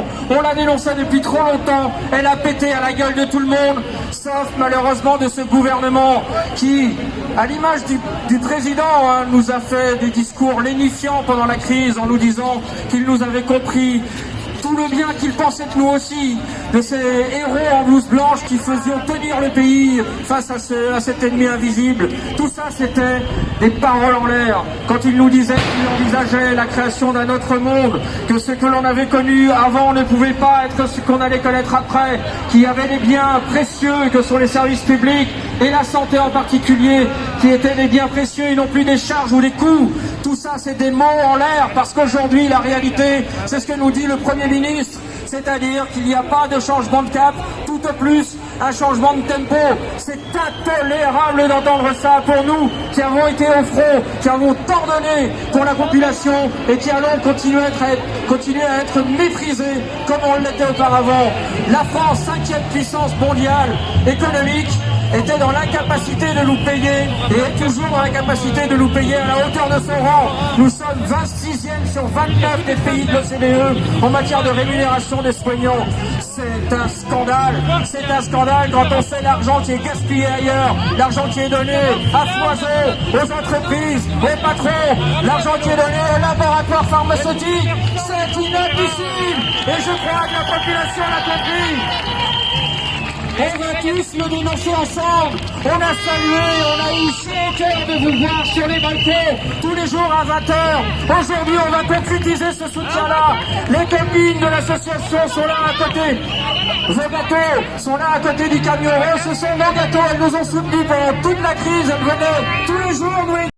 population. On l'a dénoncée depuis trop longtemps. Elle a pété à la gueule de tout le monde, sauf malheureusement de ce gouvernement qui, à l'image du président, nous a fait des discours lénifiants pendant la crise en nous disant qu'il nous avait compris. Tout le bien qu'il pensait de nous aussi, de ces héros en blouse blanche qui faisions tenir le pays face à cet ennemi invisible. Tout ça, c'était des paroles en l'air. Quand il nous disait qu'il envisageait la création d'un autre monde, que ce que l'on avait connu avant ne pouvait pas être ce qu'on allait connaître après, qu'il y avait des biens précieux que sont les services publics et la santé en particulier, qui étaient des biens précieux et non plus des charges ou des coûts. Tout ça, c'est des mots en l'air, parce qu'aujourd'hui, la réalité, c'est ce que nous dit le Premier ministre, c'est-à-dire qu'il n'y a pas de changement de cap, tout au plus un changement de tempo. C'est intolérable d'entendre ça pour nous, qui avons été au front, qui avons tant donné pour la population et qui allons continuer à être méprisés comme on l'était auparavant. La France, 5e puissance mondiale économique, était dans l'incapacité de nous payer et est toujours dans l'incapacité de nous payer à la hauteur de son rang. Nous sommes 26e sur 29 des pays de l'OCDE en matière de rémunération des soignants. C'est un scandale quand on sait l'argent qui est gaspillé ailleurs, l'argent qui est donné à foison aux entreprises, aux patrons, l'argent qui est donné aux laboratoires pharmaceutiques. C'est inadmissible et je crois que la population l'a compris. On va tous le dénoncer ensemble. On a salué, on a eu chaud au cœur de vous voir sur les balcons tous les jours à 20h. Aujourd'hui, on va concrétiser ce soutien-là. Les copines de l'association sont là à côté. Vos gâteaux sont là à côté du camion. Ce sont nos gâteaux. Elles nous ont soutenus pendant toute la crise. Elles venaient tous les jours nous aider.